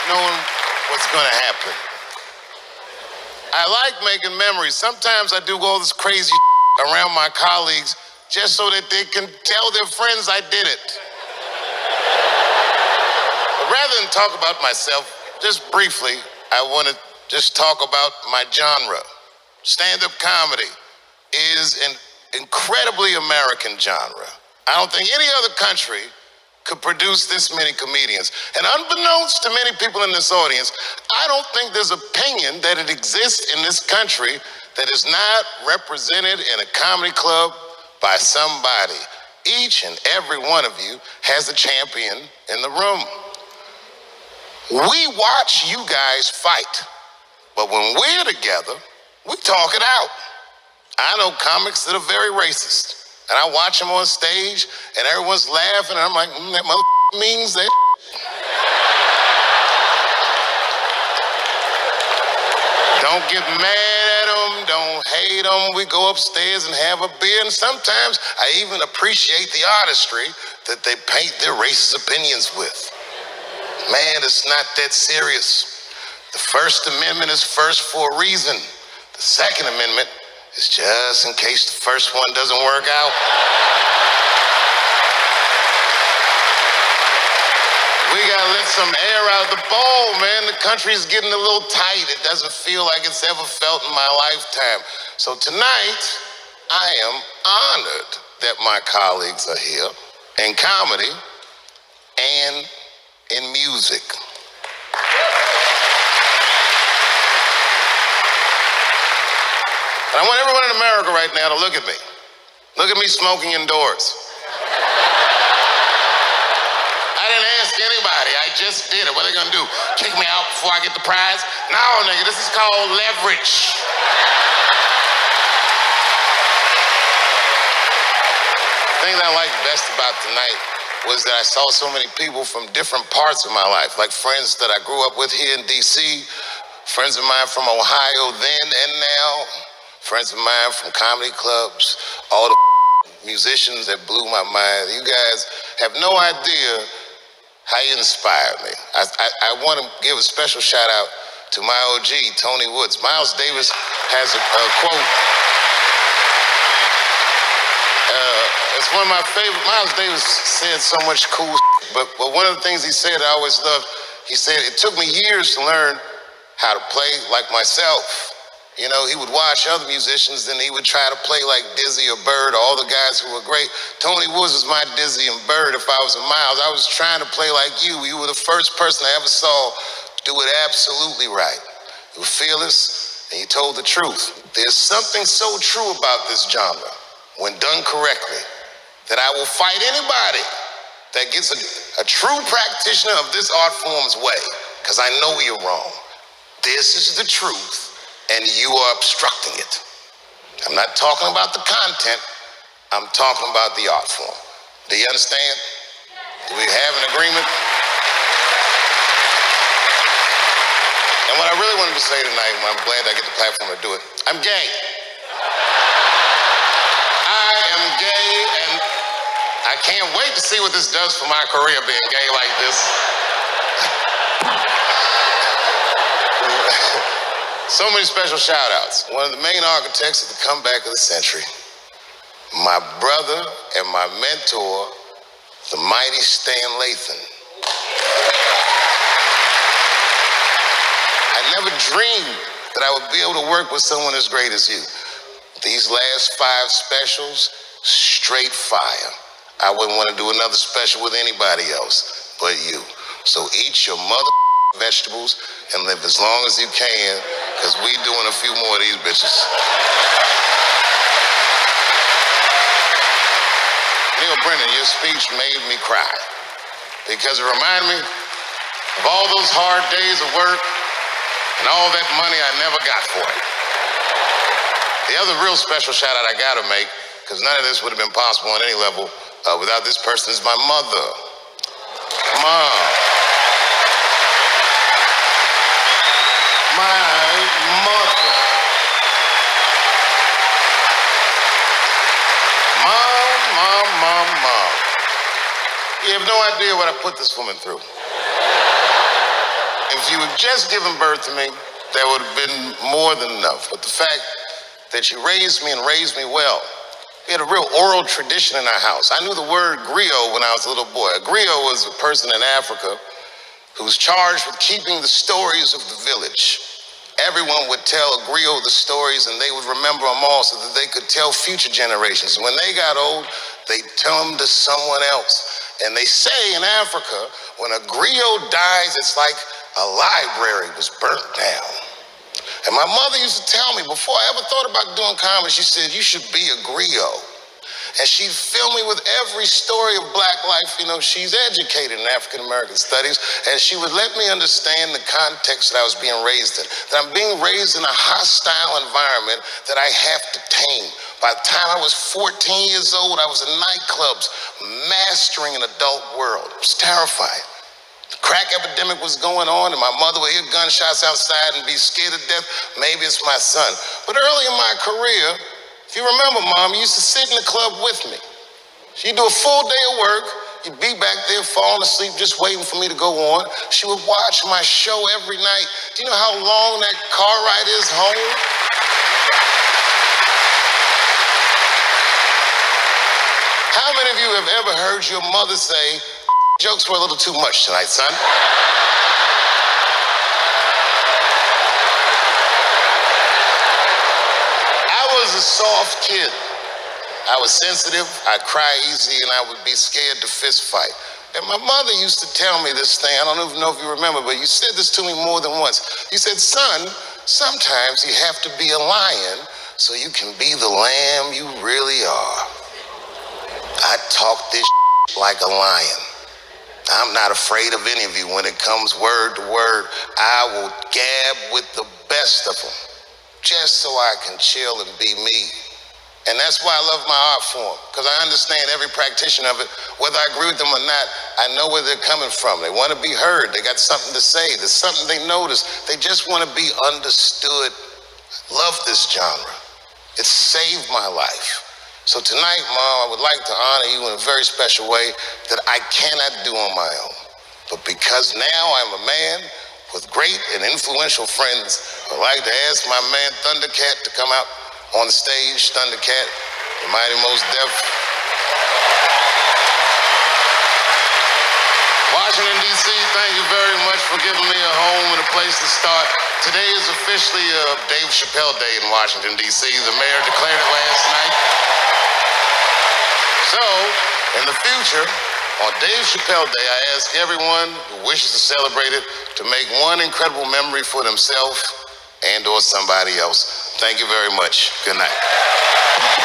knowing what's gonna happen. I like making memories. Sometimes I do all this crazy around my colleagues just so that they can tell their friends I did it. But rather than talk about myself, just briefly, I want to just talk about my genre. Stand-up comedy is an incredibly American genre. I don't think any other country could produce this many comedians. And unbeknownst to many people in this audience, I don't think there's opinion that it exists in this country that is not represented in a comedy club by somebody. Each and every one of you has a champion in the room. We watch you guys fight, but when we're together, we talk it out. I know comics that are very racist. And I watch them on stage, and everyone's laughing, and I'm like, that mother means that. Don't get mad at them, don't hate them. We go upstairs and have a beer, and sometimes I even appreciate the artistry that they paint their racist opinions with. Man, it's not that serious. The First Amendment is first for a reason. The Second Amendment is just in case the first one doesn't work out. We gotta let some air out of the ball, man. The country's getting a little tight. It doesn't feel like it's ever felt in my lifetime. So tonight, I am honored that my colleagues are here in comedy and in music. And I want everyone in America right now to look at me. Look at me smoking indoors. I didn't ask anybody, I just did it. What are they gonna do? Kick me out before I get the prize? No, nigga, this is called leverage. The thing that I liked best about tonight was that I saw so many people from different parts of my life, like friends that I grew up with here in DC, friends of mine from Ohio then and now, friends of mine from comedy clubs, all the musicians that blew my mind. You guys have no idea how you inspired me. I want to give a special shout out to my OG, Tony Woods. Miles Davis has a quote. It's one of my favorite. Miles Davis said so much cool but one of the things he said I always loved, he said, it took me years to learn how to play like myself. You know, he would watch other musicians and he would try to play like Dizzy or Bird, all the guys who were great. Tony Woods was my Dizzy and Bird. If I was a Miles, I was trying to play like you. You were the first person I ever saw do it absolutely right. You were fearless and you told the truth. There's something so true about this genre, when done correctly, that I will fight anybody that gets a true practitioner of this art form's way, because I know you're wrong. This is the truth. And you are obstructing it. I'm not talking about the content, I'm talking about the art form. Do you understand? Do we have an agreement? And what I really wanted to say tonight, and I'm glad I get the platform to do it, I'm gay. I am gay, and I can't wait to see what this does for my career, being gay like this. So many special shout outs. One of the main architects of the comeback of the century, my brother and my mentor, the mighty Stan Lathan. I never dreamed that I would be able to work with someone as great as you. These last 5 specials, straight fire. I wouldn't want to do another special with anybody else but you. So eat your mother vegetables and live as long as you can, because we doing a few more of these bitches. Neil Brennan, your speech made me cry, because it reminded me of all those hard days of work and all that money I never got for it. The other real special shout out I gotta make, because none of this would have been possible on any level without this person, is my mother. Mom. My mother. Mom. You have no idea what I put this woman through. If you had just given birth to me, that would have been more than enough. But the fact that you raised me and raised me well, we had a real oral tradition in our house. I knew the word griot when I was a little boy. A griot was a person in Africa who was charged with keeping the stories of the village. Everyone would tell a griot the stories and they would remember them all so that they could tell future generations. When they got old, they'd tell them to someone else. And they say in Africa, when a griot dies, it's like a library was burnt down. And my mother used to tell me, before I ever thought about doing comedy, she said, you should be a griot. And she'd fill me with every story of black life. You know, she's educated in African-American studies, and she would let me understand the context that I was being raised in, that I'm being raised in a hostile environment that I have to tame. By the time I was 14 years old, I was in nightclubs, mastering an adult world. It was terrifying. The crack epidemic was going on, and my mother would hear gunshots outside and be scared to death. Maybe it's my son. But early in my career, if you remember, Mom, you used to sit in the club with me. She'd do a full day of work. You'd be back there falling asleep, just waiting for me to go on. She would watch my show every night. Do you know how long that car ride is home? How many of you have ever heard your mother say, jokes were a little too much tonight, son? I was a soft kid. I was sensitive, I'd cry easy, and I would be scared to fist fight. And my mother used to tell me this thing, I don't even know if you remember, but you said this to me more than once. You said, son, sometimes you have to be a lion so you can be the lamb you really are. I talk this like a lion. I'm not afraid of any of you. When it comes word to word, I will gab with the best of them, just so I can chill and be me. And that's why I love my art form, because I understand every practitioner of it. Whether I agree with them or not, I know where they're coming from. They want to be heard. They got something to say. There's something they notice. They just want to be understood. Love this genre. It saved my life. So tonight, Mom, I would like to honor you in a very special way that I cannot do on my own. But because now I'm a man with great and influential friends, I'd like to ask my man Thundercat to come out on the stage. Thundercat, the mighty Mos Def. Washington, D.C., thank you very much for giving me a home and a place to start. Today is officially Dave Chappelle Day in Washington, D.C. The mayor declared it last night. So, in the future, on Dave Chappelle Day, I ask everyone who wishes to celebrate it to make one incredible memory for themselves and or somebody else. Thank you very much. Good night.